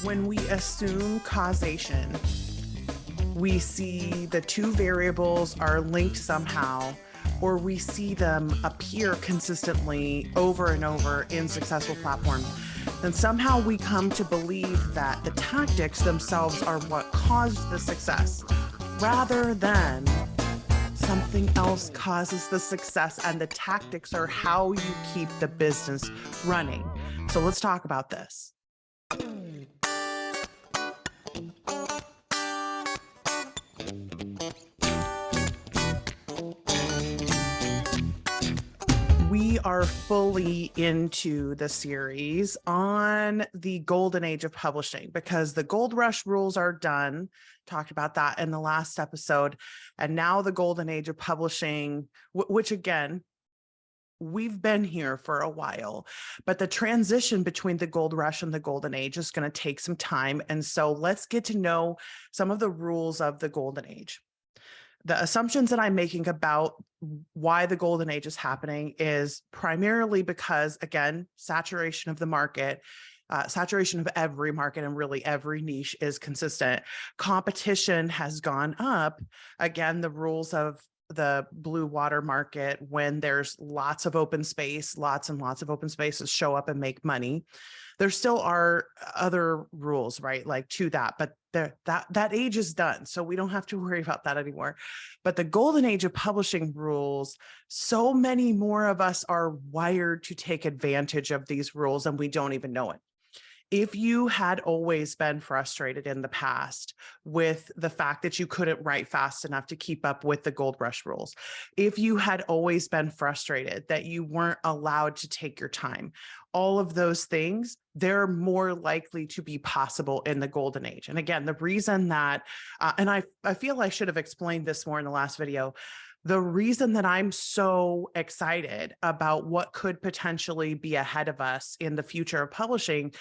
When we assume causation, we see the two variables are linked somehow, or we see them appear consistently over and over in successful platforms. Then somehow we come to believe that the tactics themselves are what caused the success, rather than something else causes the success and the tactics are how you keep the business running. So let's talk about this. We are fully into the series on the golden age of publishing because the gold rush rules are done. Talked about that in the last episode. And now the golden age of publishing, which again, we've been here for a while, but the transition between the gold rush and the golden age is going to take some time. And so let's get to know some of the rules of the golden age. The assumptions that I'm making about why the golden age is happening is primarily because, again, saturation of the market, saturation of every market and really every niche is consistent. Competition has gone up. Again, the rules of the blue water market, when there's lots of open space, lots and lots of open spaces show up and make money. There still are other rules, right? Like to that, but that age is done. So we don't have to worry about that anymore. But the golden age of publishing rules, so many more of us are wired to take advantage of these rules and we don't even know it. If you had always been frustrated in the past with the fact that you couldn't write fast enough to keep up with the gold rush rules, if you had always been frustrated that you weren't allowed to take your time, all of those things, they're more likely to be possible in the golden age. And again, the reason that, and I feel I should have explained this more in the last video, the reason that I'm so excited about what could potentially be ahead of us in the future of publishing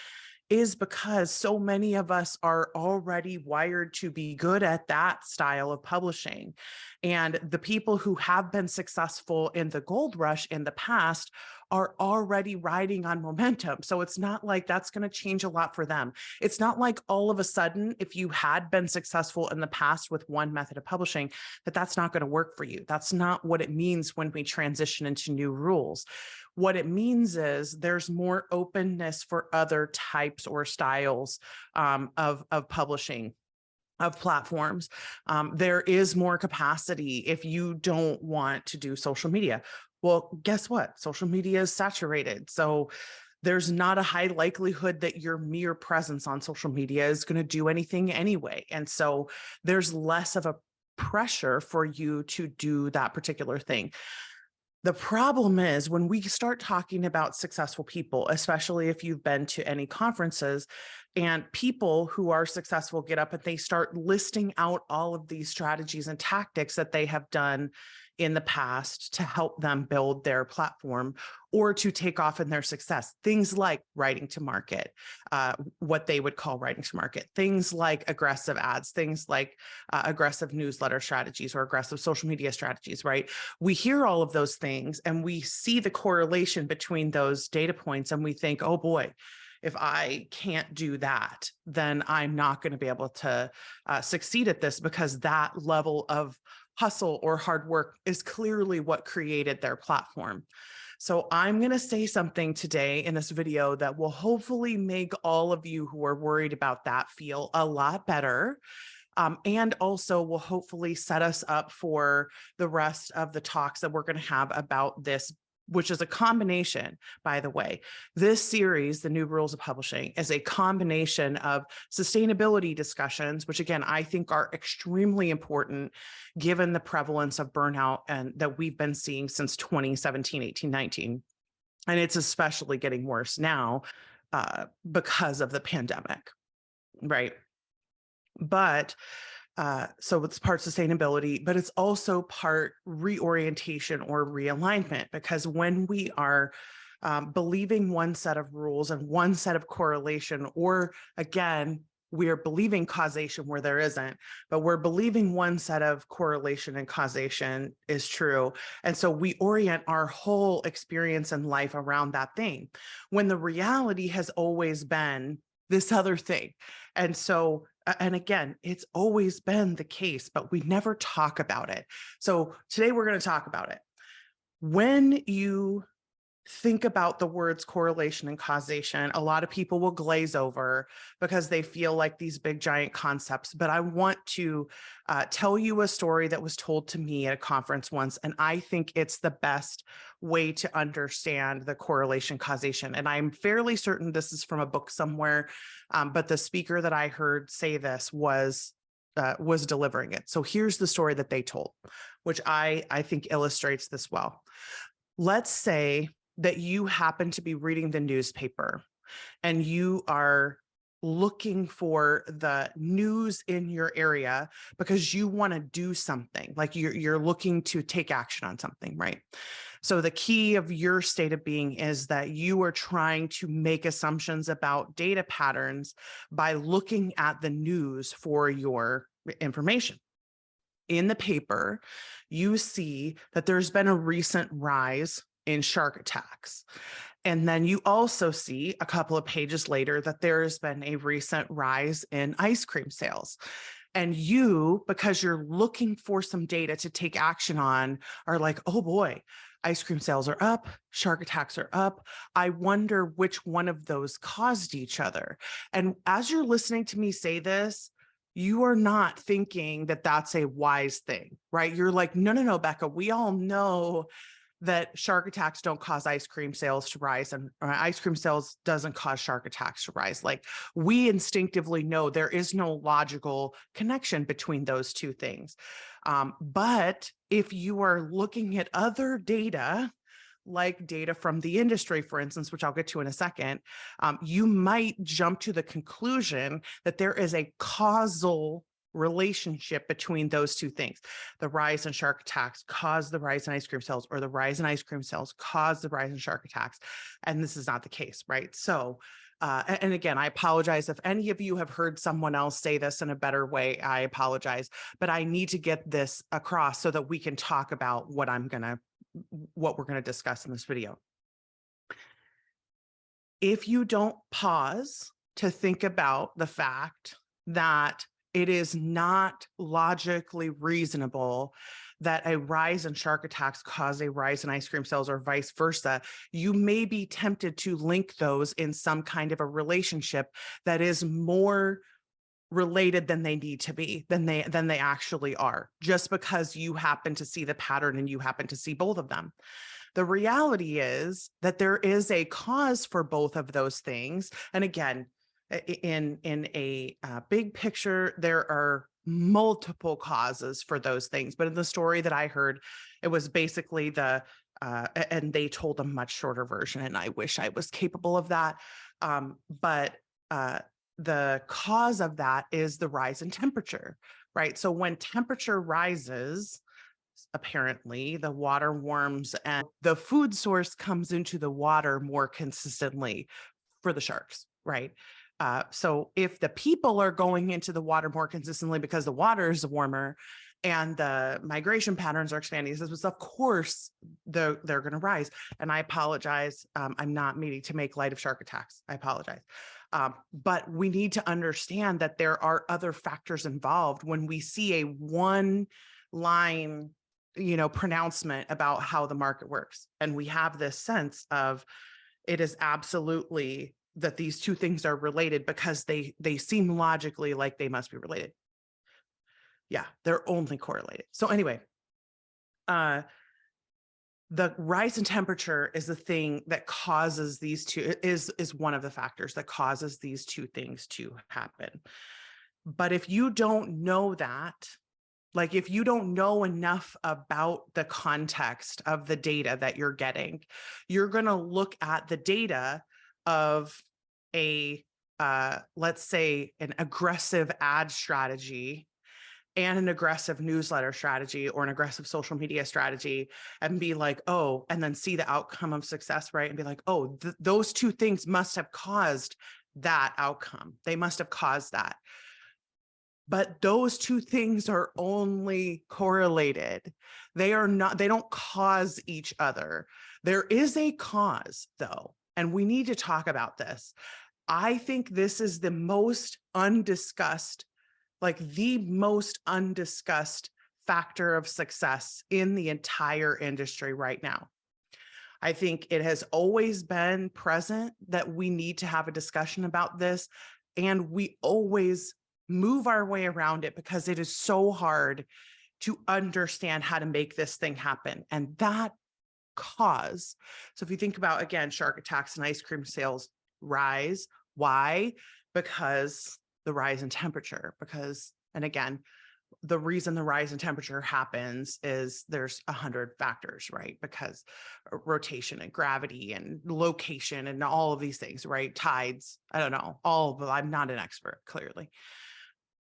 is because so many of us are already wired to be good at that style of publishing. And the people who have been successful in the gold rush in the past are already riding on momentum. So it's not like that's going to change a lot for them. It's not like all of a sudden, if you had been successful in the past with one method of publishing, that's not going to work for you. That's not what it means when we transition into new rules. What it means is there's more openness for other types or styles of publishing, of platforms. There is more capacity if you don't want to do social media. Well, guess what? Social media is saturated. So there's not a high likelihood that your mere presence on social media is going to do anything anyway. And so there's less of a pressure for you to do that particular thing. The problem is when we start talking about successful people, especially if you've been to any conferences, and people who are successful get up and they start listing out all of these strategies and tactics that they have done in the past to help them build their platform or to take off in their success. Things like writing to market, what they would call writing to market, things like aggressive ads, things like aggressive newsletter strategies or aggressive social media strategies, right? We hear all of those things and we see the correlation between those data points and we think, oh boy, if I can't do that, then I'm not going to be able to succeed at this because that level of hustle or hard work is clearly what created their platform. So I'm going to say something today in this video that will hopefully make all of you who are worried about that feel a lot better. And also will hopefully set us up for the rest of the talks that we're going to have about this, which is a combination, by the way. This series, The New Rules of Publishing, is a combination of sustainability discussions, which again, I think are extremely important given the prevalence of burnout and that we've been seeing since 2017, 18, 19. And it's especially getting worse now because of the pandemic, right? But so it's part sustainability, but it's also part reorientation or realignment, because when we are believing one set of rules and one set of correlation, or again, we are believing causation where there isn't, but we're believing one set of correlation and causation is true. And so we orient our whole experience in life around that thing, when the reality has always been this other thing. And so, and again, it's always been the case, but we never talk about it. So today we're going to talk about it. When you think about the words correlation and causation, a lot of people will glaze over because they feel like these big giant concepts. But I want to tell you a story that was told to me at a conference once, and I think it's the best way to understand the correlation causation. And I'm fairly certain this is from a book somewhere, but the speaker that I heard say this was delivering it. So here's the story that they told, which I think illustrates this well. Let's say that you happen to be reading the newspaper and you are looking for the news in your area because you want to do something, like you're looking to take action on something, right? So the key of your state of being is that you are trying to make assumptions about data patterns by looking at the news for your information. In the paper, you see that there's been a recent rise in shark attacks. And then you also see a couple of pages later that there has been a recent rise in ice cream sales. And you, because you're looking for some data to take action on, are like, oh boy, ice cream sales are up, shark attacks are up. I wonder which one of those caused each other. And as you're listening to me say this, you are not thinking that that's a wise thing, right? You're like, no, Becca, we all know that shark attacks don't cause ice cream sales to rise, and ice cream sales doesn't cause shark attacks to rise. Like, we instinctively know there is no logical connection between those two things. But if you are looking at other data, like data from the industry, for instance, which I'll get to in a second, you might jump to the conclusion that there is a causal relationship between those two things. The rise in shark attacks caused the rise in ice cream sales, or the rise in ice cream sales caused the rise in shark attacks. And this is not the case, right? So, and again, I apologize if any of you have heard someone else say this in a better way. I apologize, but I need to get this across so that we can talk about what we're going to discuss in this video. If you don't pause to think about the fact that it is not logically reasonable that a rise in shark attacks cause a rise in ice cream sales, or vice versa, you may be tempted to link those in some kind of a relationship that is more related than they need to be, than they actually are, just because you happen to see the pattern and you happen to see both of them. The reality is that there is a cause for both of those things. And again, in a big picture, there are multiple causes for those things. But in the story that I heard, it was basically and they told a much shorter version, and I wish I was capable of that. But the cause of that is the rise in temperature, right? So when temperature rises, apparently the water warms and the food source comes into the water more consistently for the sharks, right? So if the people are going into the water more consistently because the water is warmer and the migration patterns are expanding, of course they're going to rise. And I apologize. I'm not meaning to make light of shark attacks. I apologize. But we need to understand that there are other factors involved when we see a one line, pronouncement about how the market works. And we have this sense of it is absolutely that these two things are related because they seem logically like they must be related. Yeah, they're only correlated. So anyway, the rise in temperature is the thing that causes these two, is one of the factors that causes these two things to happen. But if you don't know that, like if you don't know enough about the context of the data that you're getting, you're going to look at the data of let's say an aggressive ad strategy and an aggressive newsletter strategy or an aggressive social media strategy and be like, oh, and then see the outcome of success, right? And be like, oh, those two things must have caused that outcome. They must have caused that. But those two things are only correlated. They don't cause each other. There is a cause though, and we need to talk about this. I think this is the most undiscussed, like the most undiscussed factor of success in the entire industry right now. I think it has always been present that we need to have a discussion about this, and we always move our way around it because it is so hard to understand how to make this thing happen. And that cause, so if you think about, again, shark attacks and ice cream sales rise, why? Because the rise in temperature, because, and again, the reason the rise in temperature happens is there's 100 factors, right? Because rotation and gravity and location and all of these things, right? Tides, I don't know, all of them. I'm not an expert, clearly.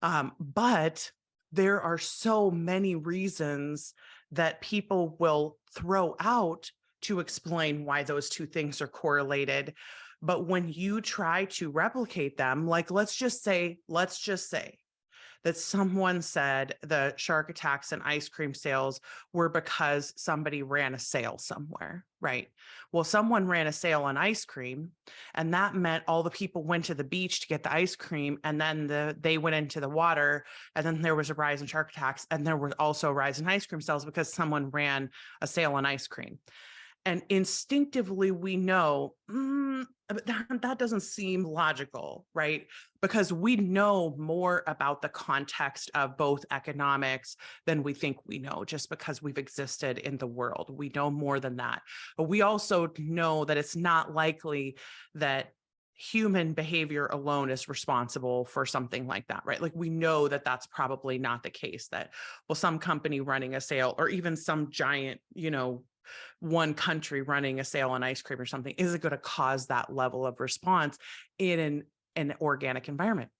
But there are so many reasons that people will throw out to explain why those two things are correlated. But when you try to replicate them, like let's just say that someone said the shark attacks and ice cream sales were because somebody ran a sale somewhere, right? Well, someone ran a sale on ice cream, and that meant all the people went to the beach to get the ice cream, and then they went into the water, and then there was a rise in shark attacks, and there was also a rise in ice cream sales because someone ran a sale on ice cream. And instinctively, we know that doesn't seem logical, right? Because we know more about the context of both economics than we think we know, just because we've existed in the world. We know more than that. But we also know that it's not likely that human behavior alone is responsible for something like that, right? Like we know that that's probably not the case, that, well, some company running a sale or even some giant, one country running a sale on ice cream or something isn't going to cause that level of response in an organic environment.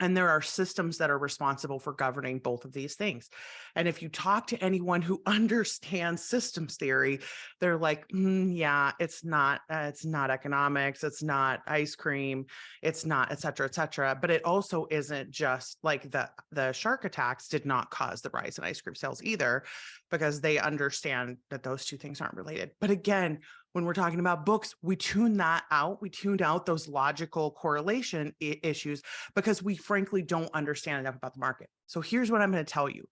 And there are systems that are responsible for governing both of these things. And if you talk to anyone who understands systems theory, they're like, yeah, it's not economics, it's not ice cream, it's not, et cetera, et cetera. But it also isn't just like the shark attacks did not cause the rise in ice cream sales either, because they understand that those two things aren't related. But again, when we're talking about books, we tune that out. We tuned out those logical correlation issues because we frankly don't understand enough about the market. So here's what I'm going to tell you.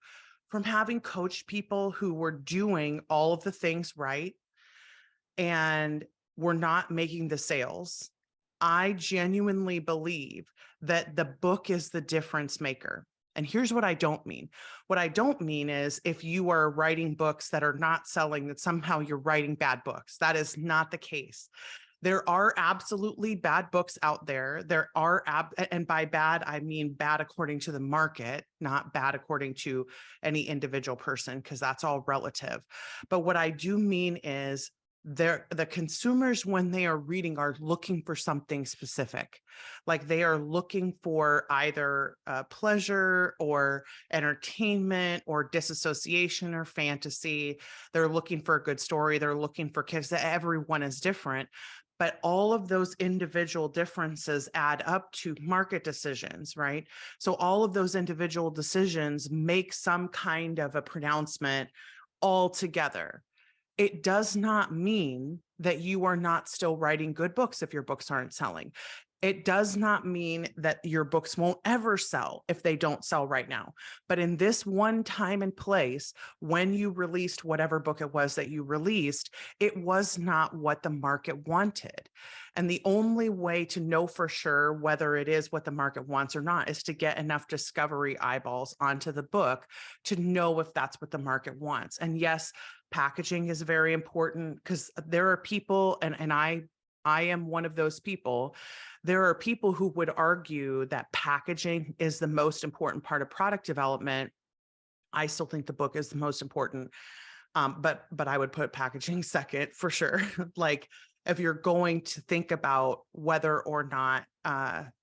From having coached people who were doing all of the things right and were not making the sales, I genuinely believe that the book is the difference maker. And here's what I don't mean. What I don't mean is if you are writing books that are not selling, that somehow you're writing bad books. That is not the case. There are absolutely bad books out there. There are, and by bad, I mean bad according to the market, not bad according to any individual person, because that's all relative. But what I do mean is the consumers, when they are reading, are looking for something specific. Like they are looking for either pleasure or entertainment or disassociation or fantasy. They're looking for a good story. They're looking for kids. Everyone is different. But all of those individual differences add up to market decisions, right? So all of those individual decisions make some kind of a pronouncement all together. It does not mean that you are not still writing good books if your books aren't selling. It does not mean that your books won't ever sell if they don't sell right now. But in this one time and place, when you released whatever book it was that you released, it was not what the market wanted. And the only way to know for sure whether it is what the market wants or not is to get enough discovery eyeballs onto the book to know if that's what the market wants. And yes, packaging is very important, because there are people, and I am one of those people. There are people who would argue that packaging is the most important part of product development. I still think the book is the most important, but I would put packaging second for sure. Like if you're going to think about whether or not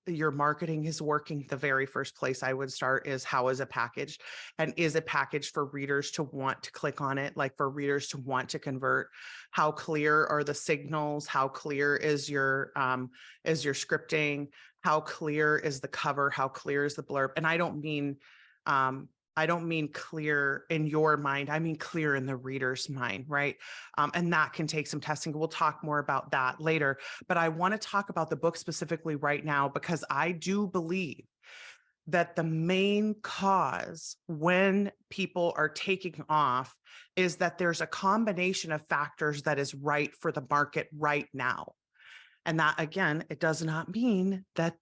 your marketing is working, the very first place I would start is how is it packaged? And is it packaged for readers to want to click on it? Like for readers to want to convert? How clear are the signals? How clear is your scripting? How clear is the cover? How clear is the blurb? And I don't mean I don't mean clear in your mind. I mean clear in the reader's mind, right? And that can take some testing. We'll talk more about that later. But I want to talk about the book specifically right now because I do believe that the main cause when people are taking off is that there's a combination of factors that is right for the market right now. And that, again, it does not mean that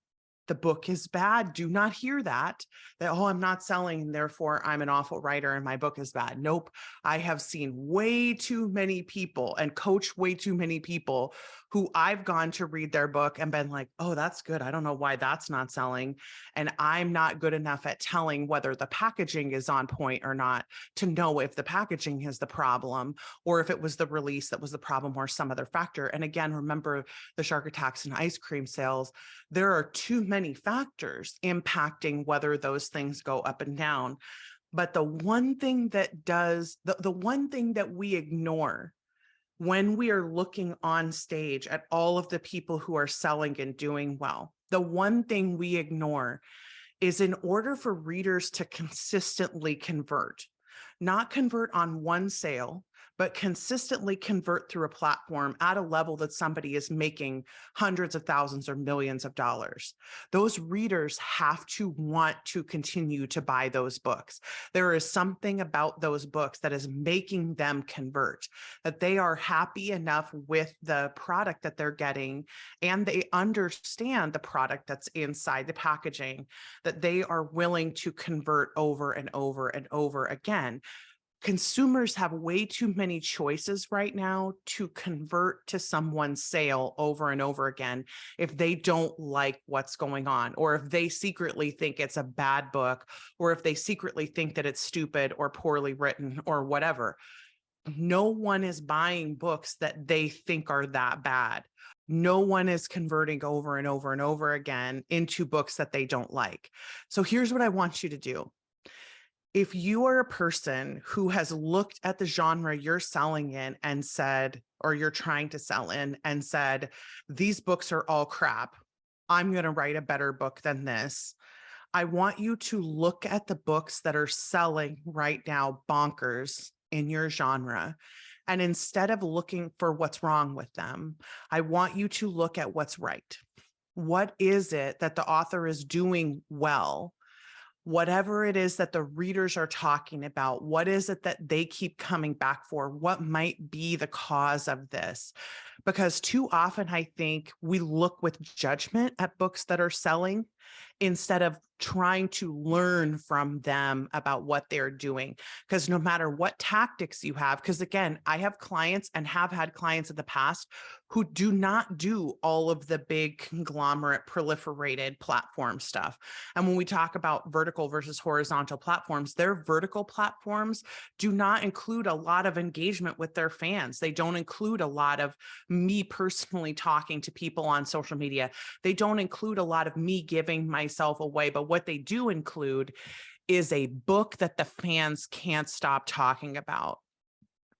the book is bad. Do not hear that, oh, I'm not selling, and therefore I'm an awful writer and my book is bad. Nope. I have seen way too many people and coached way too many people who I've gone to read their book and been like, oh, that's good. I don't know why that's not selling. And I'm not good enough at telling whether the packaging is on point or not to know if the packaging is the problem or if it was the release that was the problem or some other factor. And again, remember the shark attacks and ice cream sales. There are too many factors impacting whether those things go up and down. But the one thing that does, the one thing that we ignore when we are looking on stage at all of the people who are selling and doing well, the one thing we ignore is in order for readers to consistently convert, not convert on one sale, but consistently convert through a platform at a level that somebody is making hundreds of thousands or millions of dollars. Those readers have to want to continue to buy those books. There is something about those books that is making them convert, that they are happy enough with the product that they're getting, and they understand the product that's inside the packaging, that they are willing to convert over and over and over again. Consumers have way too many choices right now to convert to someone's sale over and over again if they don't like what's going on, or if they secretly think it's a bad book, or if they secretly think that it's stupid or poorly written or whatever. No one is buying books that they think are that bad. No one is converting over and over and over again into books that they don't like. So here's what I want you to do. If you are a person who has looked at the genre you're selling in and said, or you're trying to sell in and said, these books are all crap, I'm going to write a better book than this. I want you to look at the books that are selling right now bonkers in your genre. And instead of looking for what's wrong with them, I want you to look at what's right. What is it that the author is doing well? Whatever it is that the readers are talking about, what is it that they keep coming back for? What might be the cause of this? Because too often I think we look with judgment at books that are selling instead of trying to learn from them about what they're doing. Because no matter what tactics you have, because again, I have clients and have had clients in the past who do not do all of the big conglomerate proliferated platform stuff. And when we talk about vertical versus horizontal platforms, their vertical platforms do not include a lot of engagement with their fans. They don't include a lot of me personally talking to people on social media. They don't include a lot of me giving myself away. But what they do include is a book that the fans can't stop talking about,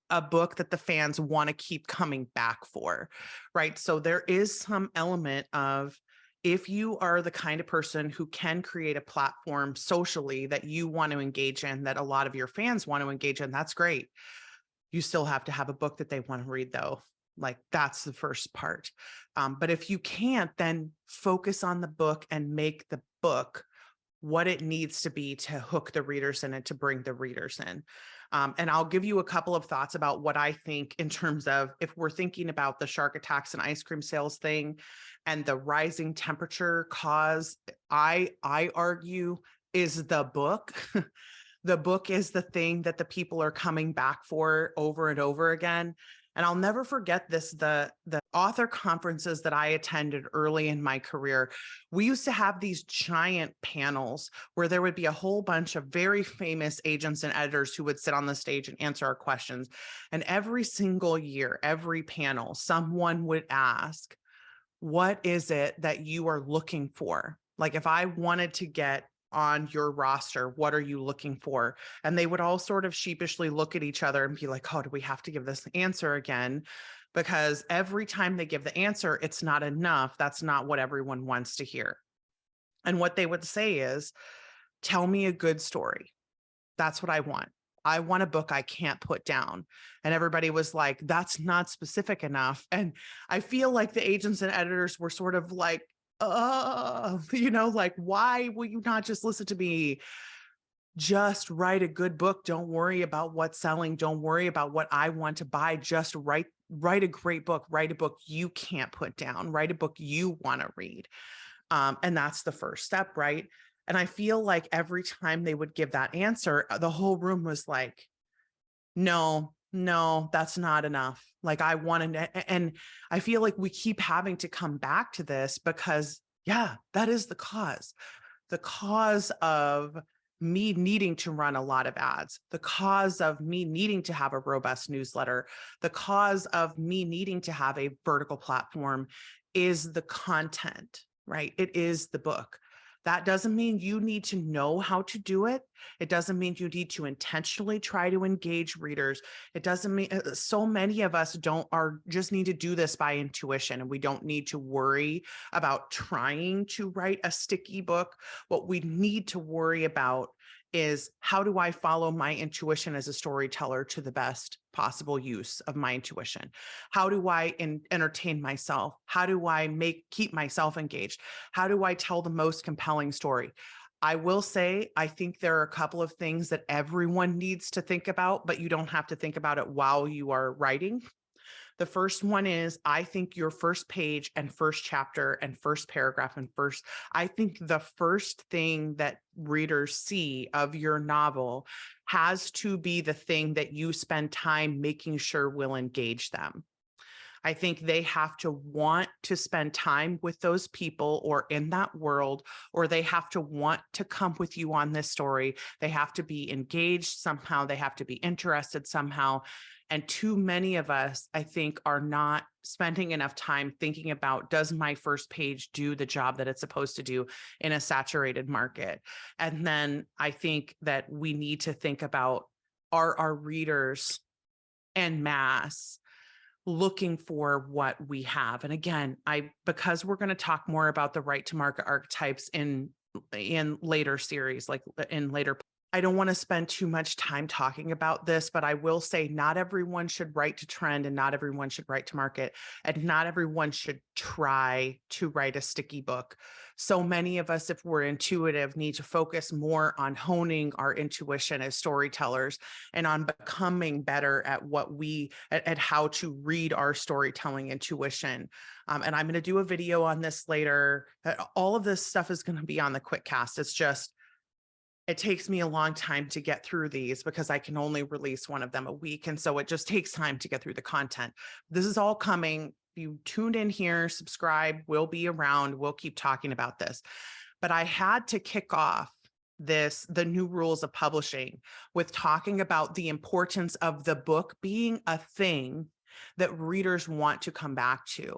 a book that the fans want to keep coming back for, right? So there is some element of, if you are the kind of person who can create a platform socially that you want to engage in, that a lot of your fans want to engage in, that's great. You still have to have a book that they want to read though. Like that's the first part. But if you can't, then focus on the book and make the book what it needs to be to hook the readers in and to bring the readers in. And I'll give you a couple of thoughts about what I think in terms of, if we're thinking about the shark attacks and ice cream sales thing and the rising temperature cause, I argue is the book. The book is the thing that the people are coming back for over and over again. And I'll never forget this, the author conferences that I attended early in my career, we used to have these giant panels where there would be a whole bunch of very famous agents and editors who would sit on the stage and answer our questions. And every single year, every panel, someone would ask, what is it that you are looking for? Like if I wanted to get on your roster, what are you looking for? And they would all sort of sheepishly look at each other and be like, oh, do we have to give this answer again? Because every time they give the answer, it's not enough. That's not what everyone wants to hear. And what they would say is, tell me a good story. That's what I want. I want a book I can't put down. And everybody was like, that's not specific enough. And I feel like the agents and editors were sort of like, like, why will you not just listen to me? Just write a good book. Don't worry about what's selling. Don't worry about what I want to buy. Just write a great book. Write a book you can't put down. Write a book you want to read. And that's the first step, right? And I feel like every time they would give that answer, the whole room was like, no, that's not enough. Like I wanted to, and I feel like we keep having to come back to this because, yeah, that is the cause of me needing to run a lot of ads, the cause of me needing to have a robust newsletter, the cause of me needing to have a vertical platform is the content, right? It is the book. That doesn't mean you need to know how to do it. It doesn't mean you need to intentionally try to engage readers. It doesn't mean so many of us just need to do this by intuition, and we don't need to worry about trying to write a sticky book. What we need to worry about is, how do I follow my intuition as a storyteller to the best possible use of my intuition? How do I entertain myself? How do I keep myself engaged? How do I tell the most compelling story? I will say, I think there are a couple of things that everyone needs to think about, but you don't have to think about it while you are writing. The first one is, I think your first page and first chapter and first paragraph I think the first thing that readers see of your novel has to be the thing that you spend time making sure will engage them. I think they have to want to spend time with those people or in that world, or they have to want to come with you on this story. They have to be engaged somehow. They have to be interested somehow. And too many of us, I think, are not spending enough time thinking about, does my first page do the job that it's supposed to do in a saturated market? And then I think that we need to think about, are our readers en masse looking for what we have? And again, because we're going to talk more about the right to market archetypes in later series, like in later, I don't want to spend too much time talking about this, but I will say not everyone should write to trend, and not everyone should write to market, and not everyone should try to write a sticky book. So many of us, if we're intuitive, need to focus more on honing our intuition as storytellers and on becoming better at at how to read our storytelling intuition. And I'm going to do a video on this later. All of this stuff is going to be on the QuitCast. It's just, it takes me a long time to get through these because I can only release one of them a week. And so it just takes time to get through the content. This is all coming. You tuned in here, subscribe, we'll be around. We'll keep talking about this. But I had to kick off the new rules of publishing with talking about the importance of the book being a thing that readers want to come back to.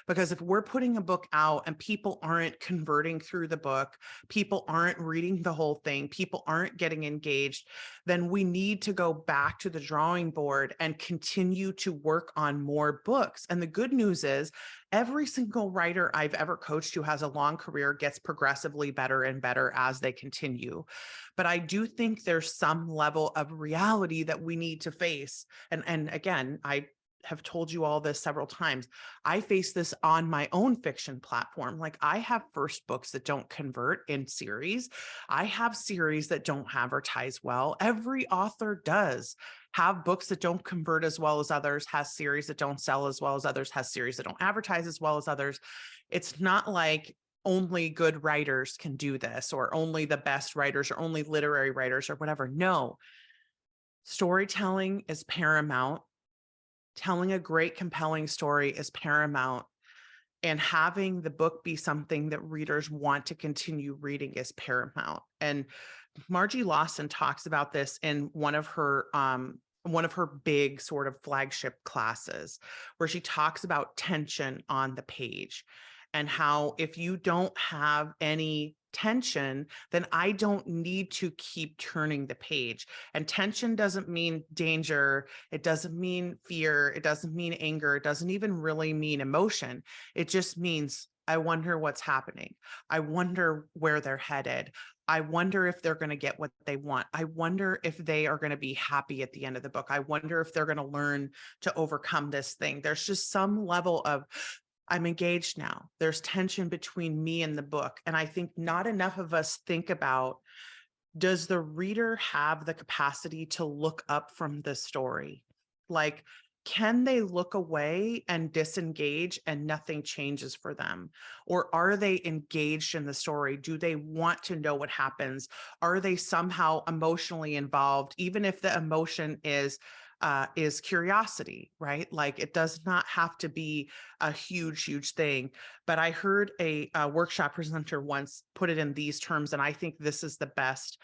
Because if we're putting a book out and people aren't converting through the book, people aren't reading the whole thing, people aren't getting engaged, then we need to go back to the drawing board and continue to work on more books. And the good news is, every single writer I've ever coached who has a long career gets progressively better and better as they continue. But I do think there's some level of reality that we need to face. And again, I have told you all this several times. I face this on my own fiction platform. Like, I have first books that don't convert in series. I have series that don't advertise well. Every author does have books that don't convert as well as others, has series that don't sell as well as others, has series that don't advertise as well as others. It's not like only good writers can do this, or only the best writers, or only literary writers, or whatever. No, storytelling is paramount. Telling a great, compelling story is paramount. And having the book be something that readers want to continue reading is paramount. And Margie Lawson talks about this in one of her big sort of flagship classes, where she talks about tension on the page, and how if you don't have any tension, then I don't need to keep turning the page. And tension doesn't mean danger. It doesn't mean fear. It doesn't mean anger. It doesn't even really mean emotion. It just means I wonder what's happening. I wonder where they're headed. I wonder if they're going to get what they want. I wonder if they are going to be happy at the end of the book. I wonder if they're going to learn to overcome this thing. There's just some level of, I'm engaged now. There's tension between me and the book. And I think not enough of us think about, does the reader have the capacity to look up from the story? Like, can they look away and disengage and nothing changes for them? Or are they engaged in the story? Do they want to know what happens? Are they somehow emotionally involved, even if the emotion is curiosity, right? Like, it does not have to be a huge thing. But I heard a workshop presenter once put it in these terms, and I think this is the best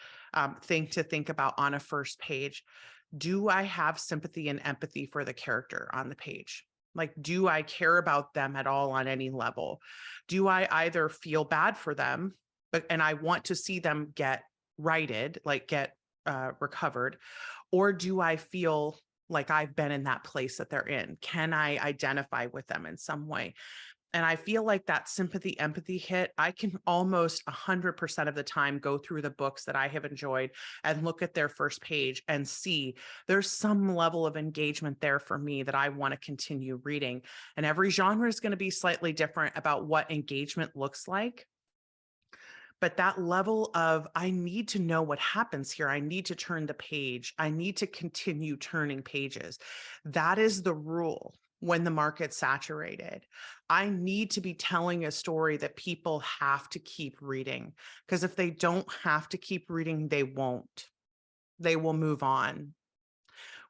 thing to think about on a first page. Do I have sympathy and empathy for the character on the page? Like, do I care about them at all on any level? Do I either feel bad for them, and I want to see them get righted, like get recovered, or do I feel like I've been in that place that they're in? Can I identify with them in some way? And I feel like that sympathy, empathy hit, I can almost 100% of the time go through the books that I have enjoyed and look at their first page and see there's some level of engagement there for me that I want to continue reading. And every genre is going to be slightly different about what engagement looks like. But that level of, I need to know what happens here. I need to turn the page. I need to continue turning pages. That is the rule when the market's saturated. I need to be telling a story that people have to keep reading, because if they don't have to keep reading, they won't. They will move on.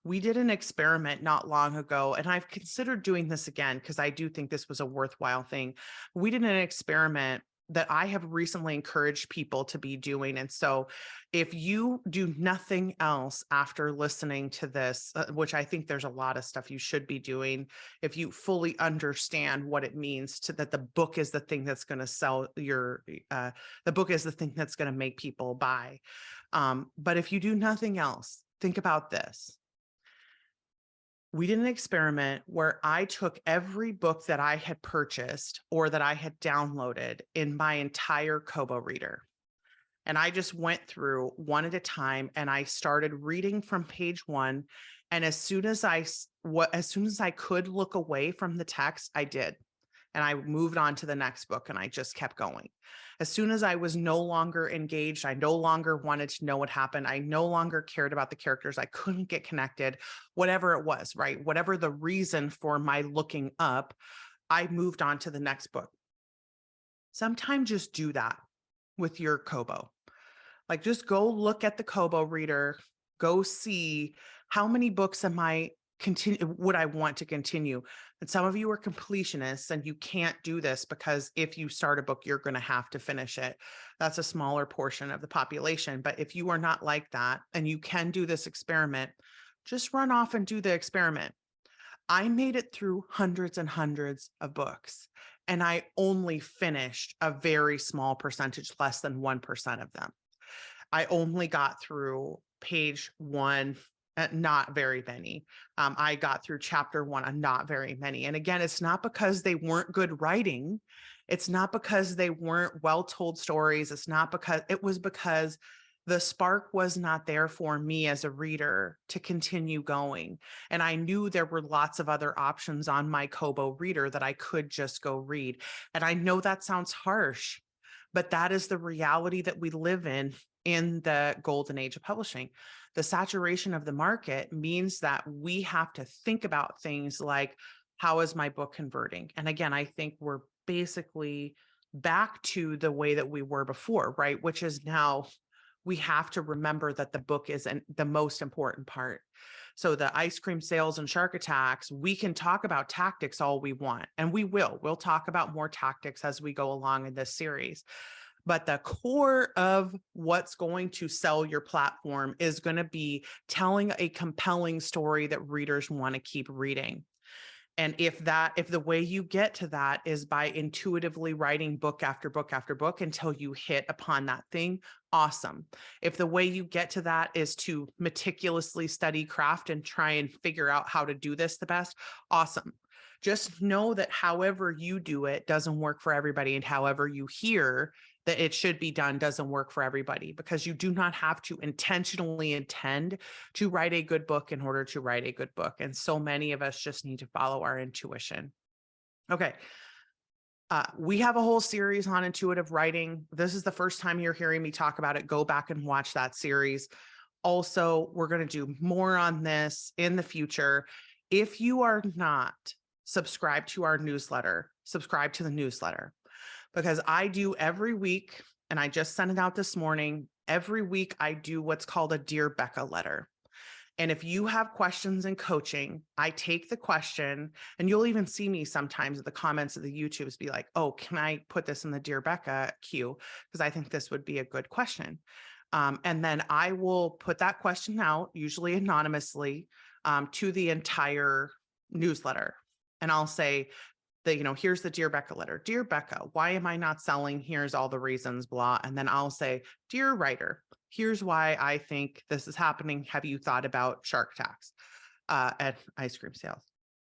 We did an experiment not long ago, and I've considered doing this again because I do think this was a worthwhile thing. We did an experiment that I have recently encouraged people to be doing. And so if you do nothing else after listening to this, which I think there's a lot of stuff you should be doing, if you fully understand what it means to that the book is the thing that's going to sell your, the book is the thing that's going to make people buy. But if you do nothing else, think about this. We did an experiment where I took every book that I had purchased or that I had downloaded in my entire Kobo reader. And I just went through one at a time and I started reading from page one. And as soon as I could look away from the text, I did. And I moved on to the next book and I just kept going. As soon as I was no longer engaged, I no longer wanted to know what happened. I no longer cared about the characters. I couldn't get connected, whatever it was, right? Whatever the reason for my looking up, I moved on to the next book. Sometimes just do that with your Kobo. Like, just go look at the Kobo reader, go see how many books would I want to continue? And some of you are completionists and you can't do this because if you start a book, you're going to have to finish it. That's a smaller portion of the population. But if you are not like that and you can do this experiment, just run off and do the experiment. I made it through hundreds and hundreds of books, and I only finished a very small percentage, less than 1% of them. I only got through page one, not very many. I got through chapter one, not very many. And again, it's not because they weren't good writing. It's not because they weren't well-told stories. It was because the spark was not there for me as a reader to continue going. And I knew there were lots of other options on my Kobo reader that I could just go read. And I know that sounds harsh, but that is the reality that we live in the golden age of publishing. The saturation of the market means that we have to think about things like, how is my book converting? And again, I think we're basically back to the way that we were before, right? Which is now we have to remember that the book is the most important part. So the ice cream sales and shark attacks, we can talk about tactics all we want, and we will. We'll talk about more tactics as we go along in this series. But the core of what's going to sell your platform is going to be telling a compelling story that readers want to keep reading. And if the way you get to that is by intuitively writing book after book after book until you hit upon that thing, awesome. If the way you get to that is to meticulously study craft and try and figure out how to do this the best, awesome. Just know that however you do it doesn't work for everybody, and however you hear that it should be done doesn't work for everybody, because you do not have to intentionally intend to write a good book in order to write a good book. And so many of us just need to follow our intuition. Okay. We have a whole series on intuitive writing. This is the first time you're hearing me talk about it. Go back and watch that series. Also, we're going to do more on this in the future. If you are not subscribed to our newsletter, subscribe to the newsletter, because I do every week, and I just sent it out this morning. Every week I do what's called a Dear Becca letter. And if you have questions in coaching, I take the question, and you'll even see me sometimes in the comments of the YouTubes be like, oh, can I put this in the Dear Becca queue? Because I think this would be a good question. And then I will put that question out, usually anonymously, to the entire newsletter. And I'll say, here's the Dear Becca letter. Dear Becca, why am I not selling? Here's all the reasons, blah. And then I'll say, Dear writer, here's why I think this is happening. Have you thought about shark attacks at ice cream sales?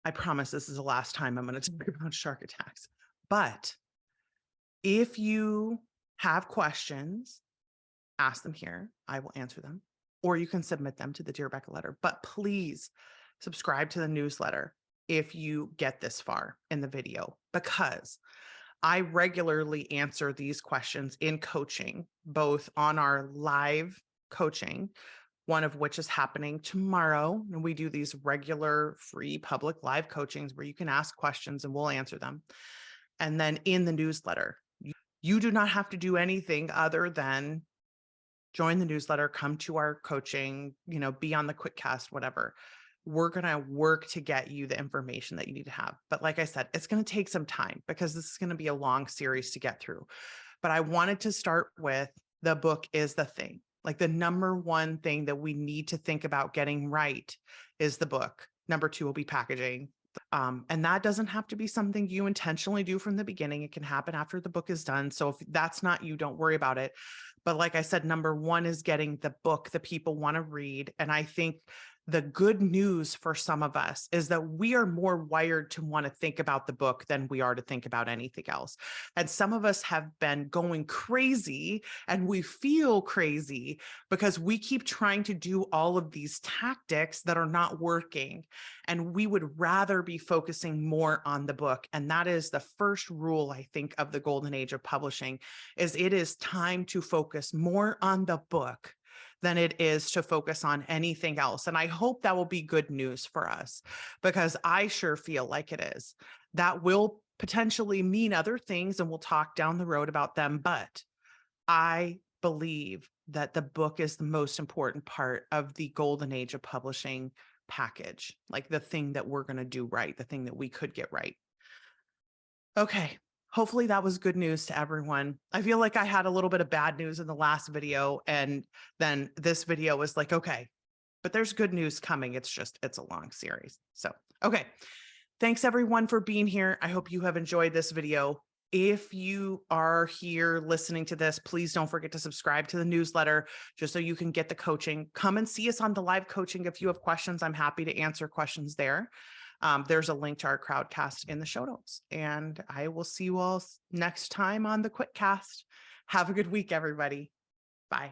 I promise this is the last time I'm going to talk about shark attacks. But if you have questions, ask them here. I will answer them, or you can submit them to the Dear Becca letter. But please subscribe to the newsletter if you get this far in the video, because I regularly answer these questions in coaching, both on our live coaching, one of which is happening tomorrow. And we do these regular free public live coachings where you can ask questions and we'll answer them. And then in the newsletter, you do not have to do anything other than join the newsletter, come to our coaching, be on the QuitCast, whatever. We're going to work to get you the information that you need to have. But like I said, it's going to take some time because this is going to be a long series to get through. But I wanted to start with the book is the thing. Like the number one thing that we need to think about getting right is the book. Number two will be packaging. And that doesn't have to be something you intentionally do from the beginning. It can happen after the book is done. So if that's not you, don't worry about it. But like I said, number one is getting the book that people want to read. And I think the good news for some of us is that we are more wired to want to think about the book than we are to think about anything else. And some of us have been going crazy, and we feel crazy because we keep trying to do all of these tactics that are not working. And we would rather be focusing more on the book. And that is the first rule, I think, of the golden age of publishing, is it is time to focus more on the book than it is to focus on anything else. And I hope that will be good news for us, because I sure feel like it is. That will potentially mean other things, and we'll talk down the road about them. But I believe that the book is the most important part of the golden age of publishing package, like the thing that we're going to do right, the thing that we could get right. Okay. Hopefully that was good news to everyone. I feel like I had a little bit of bad news in the last video, and then this video was like, okay, but there's good news coming. It's a long series. So, okay. Thanks everyone for being here. I hope you have enjoyed this video. If you are here listening to this, please don't forget to subscribe to the newsletter just so you can get the coaching. Come and see us on the live coaching. If you have questions, I'm happy to answer questions there. There's a link to our crowdcast in the show notes, and I will see you all next time on the QuitCast. Have a good week, everybody. Bye.